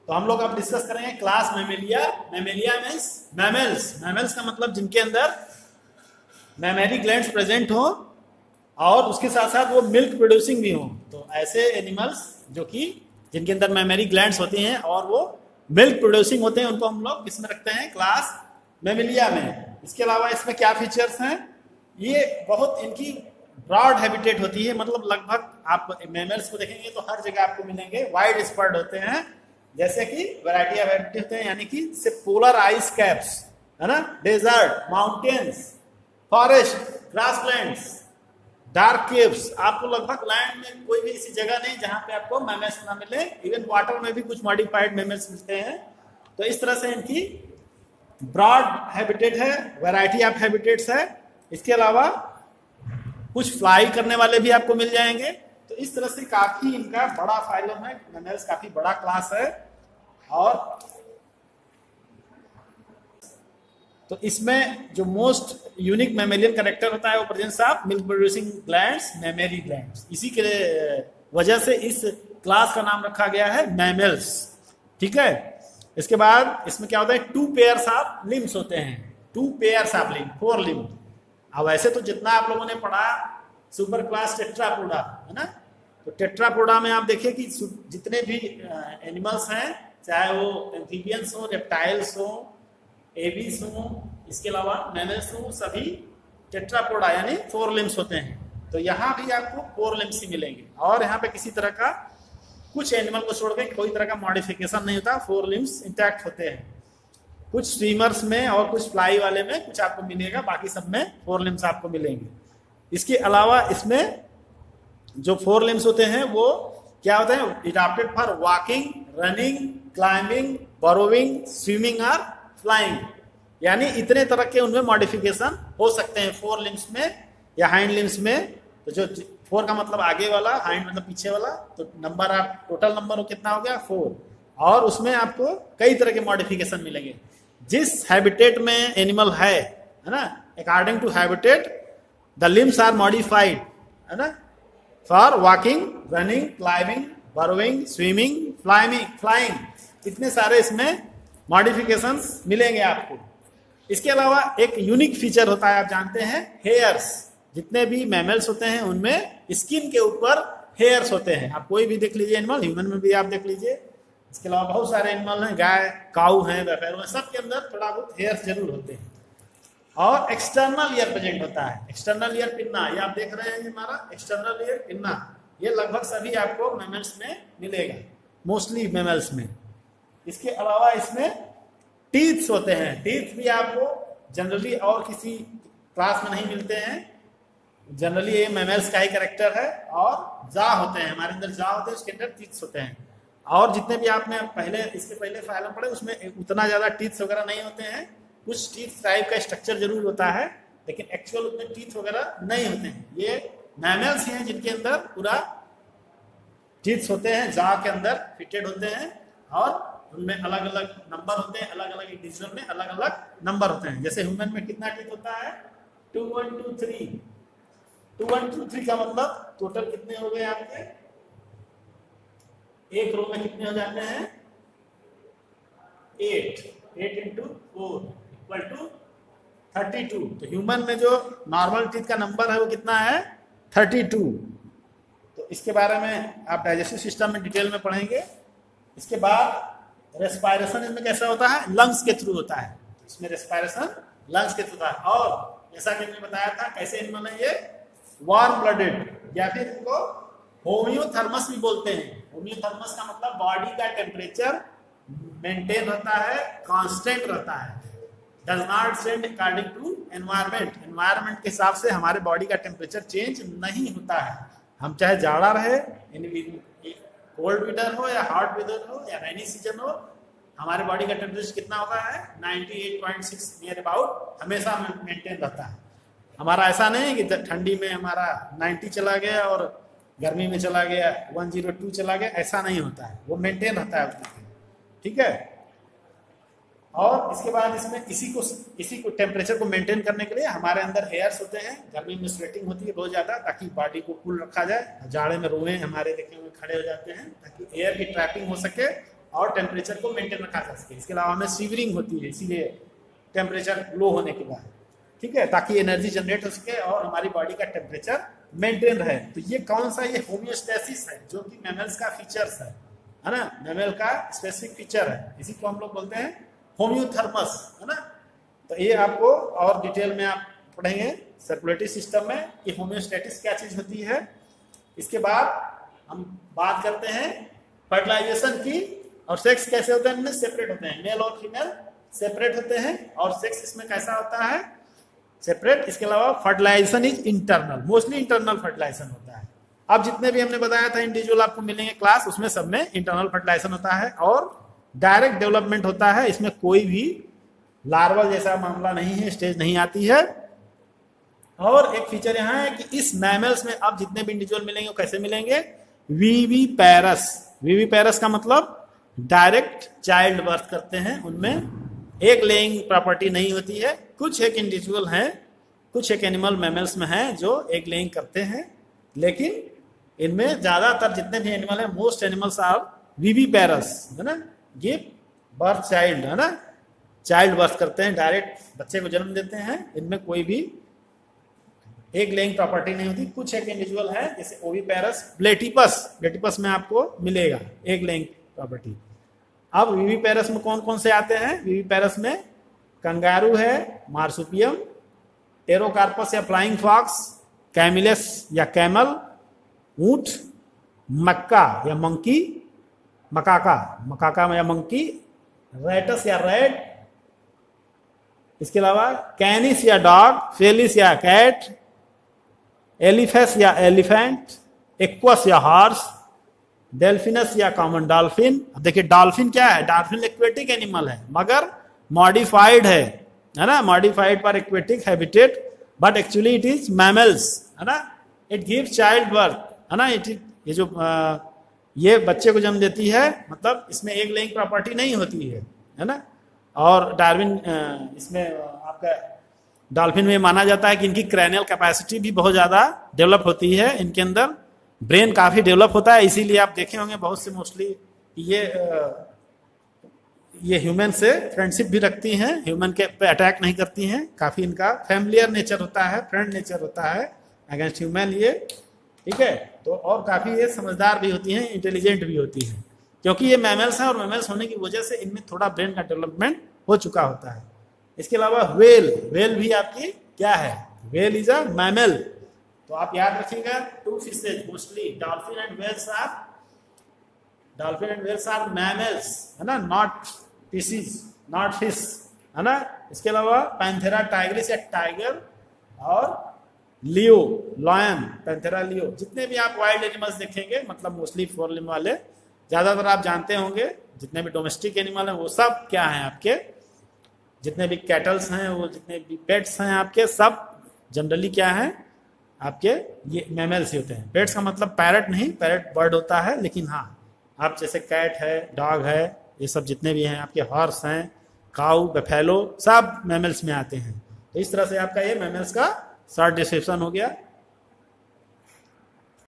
तो हम लोग अब डिस्कस करेंगे class Mammalia. Mammalia means mammals. Mammals का मतलब जिनके अंदर मैमेरी ग्लैंड्स प्रेजेंट हो और उसके साथ साथ वो मिल्क प्रोड्यूसिंग भी हो। तो ऐसे एनिमल्स जो कि जिनके अंदर मैमेरी ग्लैंड्स होती हैं और वो मिल्क प्रोड्यूसिंग होते हैं, उनको हम लोग किसमें रखते हैं? क्लास मैमेलिया में। इसके अलावा इसमें क्या फीचर्स हैं? ये बहुत इनकी ब्रॉड हैबिटेट होती है, मतलब लगभग आप मैमल्स को देखेंगे तो हर जगह आपको मिलेंगे, वाइड स्प्रेड होते हैं, जैसे कि वैरायटी ऑफ हैबिटेट होते हैं, यानी कि से पोलर आइस कैप्स, है ना, desert, mountains, forest, grasslands, dark caves. आपको लगभग लैंड में कोई भी ऐसी जगह नहीं जहां पे आपको मैमल्स ना मिले। इवन वाटर में भी कुछ मॉडिफाइड मैमल्स मिलते हैं। तो इस तरह से इनकी ब्रॉड हैबिटेट है, वैरायटी ऑफ हैबिटेट्स है। इसके अलावा कुछ फ्लाई करने वाले भी आपको मिल जाएंगे। तो इस तरह से काफी इनका बड़ा फाइलम है, मैमल्स काफी बड़ा क्लास है। और तो इसमें जो मोस्ट यूनिक मैमेलियन कैरेक्टर होता है वो presence of milk producing glands, mammary glands. इसी के वजह से इस क्लास का नाम रखा गया है मैमल्स। ठीक है। इसके बाद इसमें क्या होता है? 2 पेयर्स ऑफ लिम्स होते हैं। 2 पेयर्स ऑफ लिम्स, 4 लिम्स। अब ऐसे तो जितना आप लोगों ने पढ़ा सुपर क्लास टेट्रापोडा, है ना, तो टेट्रापोडा में आप देखिए कि जितने भी एनिमल्स हैं, चाहे वो एम्फीबियंस हो, रेप्टाइल्स हो, एबीज हो, इसके अलावा मैमल्स हो, सभी टेट्रापोडा यानी 4 लिम्स होते हैं। तो यहाँ भी आपको 4 लिम्स ही मिलेंगे और यहाँ पे किसी तरह का, कुछ एनिमल को छोड़कर कोई तरह का मॉडिफिकेशन नहीं होता, 4 लिम्स इंटैक्ट होते हैं। कुछ स्विमर्स में और कुछ फ्लाई वाले में कुछ आपको मिलेगा, बाकी सब में 4 लिम्स आपको मिलेंगे। इसके अलावा इसमें जो 4 लिम्स होते हैं वो क्या होते हैं? Adapted for walking, running, climbing, burrowing, swimming और फ्लाइंग। यानी इतने तरह के उनमें मॉडिफिकेशन हो सकते हैं 4 लिम्स में या हाइंड लिम्स में। तो जो 4 का मतलब आगे वाला, हाइंड मतलब पीछे वाला, तो नंबर आप टोटल नंबर वो कितना हो गया? 4। और उसमें आपको कई तरह के मॉडिफिकेशन मिलेंगे जिस हैबिटेट में एनिमल है ना। According to habitat the limbs are modified, है ना, for walking, running, climbing, burrowing, swimming, flying. इतने सारे इसमें मॉडिफिकेशंस मिलेंगे आपको। इसके अलावा एक यूनिक फीचर होता है, आप जानते हैं, हेयर्स। जितने भी मैमल्स होते हैं उनमें स्किन के ऊपर हेयर्स होते हैं। आप कोई भी देख लीजिए एनिमल, ह्यूमन में भी आप देख लीजिए। इसके अलावा बहुत सारे एनिमल हैं, गाय, काऊ हैं, बफेलो हैं, सबके अंदर थोड़ा बहुत हेयर्स जरूर होते हैं। और एक्सटर्नल ईयर प्रेजेंट होता है। एक्सटर्नल ईयर पिन्ना, ये आप देख रहे हैं हमारा एक्सटर्नल ईयर पिन्ना, ये लगभग सभी आपको मैमल्स में मिलेगा, मोस्टली मैमल्स में। इसके अलावा इसमें टीथ्स होते हैं। टीथ भी आपको जनरली और किसी क्लास में नहीं मिलते हैं। जनरली ये मैमल्स का ही कैरेक्टर है। और जा होते हैं, हमारे अंदर जा होते हैं, उसके अंदर टीथ्स होते हैं। और जितने भी आपने इसके पहले फाइलम पढ़े उसमें उतना ज्यादा टीथ्स वगैरह नहीं होते हैं। कुछ टीथ टाइप का स्ट्रक्चर जरूर होता है, लेकिन एक्चुअल उतने टीथ वगैरह नहीं होते हैं। ये मैमल्स हैं जिनके अंदर पूरा टीथ्स होते हैं, जा के अंदर फिटेड होते हैं और उनमें अलग अलग नंबर होते हैं, अलग अलग इंडिविजुअल में अलग अलग नंबर होते हैं। जैसे ह्यूमन में कितना टीथ होता है? 2 1 2 3। 2 1 2 3 का मतलब टोटल कितने हो गए आपके? एक रो में कितने हो जाते हैं? 8 into 4 = 32। तो ह्यूमन में जो नॉर्मल टीथ का नंबर है वो कितना है? 32। तो इसके बारे में आप डाइजेस्टिव सिस्टम में डिटेल में पढ़ेंगे। इसके बाद रेस्पायरेशन इसमें कैसा होता है? लंग्स के थ्रू होता है। इसमें रेस्पायरेशन लंग्स के थ्रू होता है। और जैसा कि मैंने बताया था, कैसे एनिमल है ये? वार्म ब्लडेड, या फिर इनको होम्योथर्मस भी बोलते हैं। होम्योथर्मस का मतलब बॉडी का टेम्परेचर मेंटेन रहता है, कांस्टेंट रहता है, does not change according to environment. Environment के हिसाब से हमारे बॉडी का टेम्परेचर चेंज नहीं होता है। हम चाहे जाड़ा रहे, कोल्ड वेदर हो या हॉट वेदर हो या रेनी सीजन हो, हमारे बॉडी का टेम्परेचर कितना होता है? 98.6 नियर अबाउट हमेशा मेंटेन रहता है। हमारा ऐसा नहीं कि ठंडी में हमारा 90 चला गया और गर्मी में चला गया 102 चला गया, ऐसा नहीं होता है, वो मेंटेन रहता है उतना। ठीक है। और इसके बाद इसमें इसी को टेम्परेचर को मेंटेन करने के लिए हमारे अंदर हेयर्स होते हैं। गर्मी में स्वेटिंग होती है बहुत ज्यादा, ताकि बॉडी को कूल रखा जाए। जाड़े में रोए हमारे देखे हुए खड़े हो जाते हैं ताकि एयर की ट्रैपिंग हो सके और टेम्परेचर को मेंटेन रखा जा सके। इसके अलावा हमें सीवरिंग होती है, इसीलिए टेम्परेचर लो होने के बाद, ठीक है, ताकि एनर्जी जनरेट हो सके और हमारी बॉडी का टेम्परेचर मेंटेन रहे। तो ये कौन सा, ये होम्योस्टेसिस है, जो कि मैमल्स का फीचर्स है ना, मैमल का स्पेसिफिक फीचर है, इसी को हम लोग बोलते हैं होम्योथर्मस, है ना। तो ये आपको और डिटेल में आप पढ़ेंगे सर्कुलेटरी सिस्टम में कि होम्योस्टेटिस क्या चीज होती है। इसके बाद हम बात करते हैं फर्टिलाइजेशन की, और सेक्स कैसे होता है, इनमें सेपरेट होते हैं, मेल और फीमेल सेपरेट होते हैं, और सेक्स इसमें कैसा होता है, सेपरेट। इसके अलावा fertilization is internal, mostly internal fertilization होता है। अब जितने भी हमने बताया था इंडिविजुअल आपको मिलेंगे क्लास, उसमें सब में इंटरनल फर्टिलाइजेशन होता है और डायरेक्ट डेवलपमेंट होता है। इसमें कोई भी लार्वा जैसा मामला नहीं है, स्टेज नहीं आती है। और एक फीचर यहाँ है कि इस मैमल्स में अब जितने भी इंडिविजुअल मिलेंगे वो कैसे मिलेंगे, विविपेरस। विविपेरस का मतलब डायरेक्ट चाइल्ड बर्थ करते हैं, उनमें एक लेइंग प्रॉपर्टी नहीं होती है। कुछ एक इंडिविजुअल हैं, कुछ एक एनिमल मैमल्स में हैं जो एक लेइंग करते हैं, लेकिन इनमें ज्यादातर जितने भी एनिमल हैं, मोस्ट एनिमल्स आर विविपेरस, है ना, गिव बर्थ चाइल्ड, है ना, चाइल्ड बर्थ करते हैं, डायरेक्ट बच्चे को जन्म देते हैं। इनमें कोई भी एक लेइंग प्रॉपर्टी नहीं होती। कुछ एक इंडिविजुअल है जैसे ओविपेरस, प्लेटिपस, प्लेटिपस में आपको मिलेगा एक लेइंग प्रॉपर्टी। अब विविपेरस में कौन कौन से आते हैं, विविपेरस में कंगारू है, मार्सुपियम, टेरोकार्पस या फ्लाइंग फॉक्स, कैमिलस या कैमल, ऊंट, मक्का या मंकी, मकाका, मकाका या मंकी, रैटस या रैट, इसके अलावा कैनिस या डॉग, फेलिस या कैट, एलिफेस या एलिफेंट, एक्वस या हॉर्स, डेल्फिनस या कॉमन डॉल्फिन। अब देखिए डॉल्फिन क्या है, डॉल्फिन एक्वेटिक एनिमल है मगर मॉडिफाइड है ना, modified for aquatic habitat, but actually it is mammals, है ना। इट गिव्स चाइल्ड बर्थ, है ना, ये जो ये बच्चे को जन्म देती है, मतलब इसमें एक लेइंग प्रॉपर्टी नहीं होती है ना। और डार्विन इसमें आपका डॉल्फिन में माना जाता है कि इनकी क्रैनियल कैपेसिटी भी बहुत ज़्यादा डेवलप होती है, इनके अंदर ब्रेन काफ़ी डेवलप होता है। इसीलिए आप देखे होंगे बहुत से मोस्टली ये ह्यूमन से फ्रेंडशिप भी रखती हैं, ह्यूमन के पे अटैक नहीं करती हैं। काफ़ी इनका फैमिलियर नेचर होता है, फ्रेंड नेचर होता है अगेंस्ट ह्यूमन ये, ठीक है। तो और काफ़ी ये समझदार भी होती हैं, इंटेलिजेंट भी होती हैं, क्योंकि ये मैमल्स हैं और मैमल्स होने की वजह से इनमें थोड़ा ब्रेन का डेवलपमेंट हो चुका होता है। इसके अलावा व्हेल, व्हेल भी आपकी क्या है, व्हेल इज अ मैमल। तो आप याद रखिएगा, two fishes mostly dolphin and whales are mammals, है ना, नॉट फिशेज, नॉट फिश, है ना। इसके अलावा पैंथेरा टाइग्रिस या टाइगर, और लियो, लॉयन, पैंथेरा लियो, जितने भी आप वाइल्ड एनिमल्स देखेंगे, मतलब मोस्टली फोर लिम्ब वाले ज्यादातर आप जानते होंगे, जितने भी डोमेस्टिक एनिमल हैं वो सब क्या हैं आपके, जितने भी कैटल्स हैं, वो जितने भी पेट्स हैं आपके, सब जनरली क्या हैं आपके, ये मैमल्स ही होते हैं। पेट्स का मतलब पैरट नहीं, पैरट बर्ड होता है, लेकिन हाँ आप जैसे कैट है, डॉग है, ये सब जितने भी हैं आपके, हॉर्स हैं, काऊ, बफेलो, सब मैमल्स में आते हैं। तो इस तरह से आपका ये मैमल्स का शॉर्ट डिस्क्रिप्शन हो गया।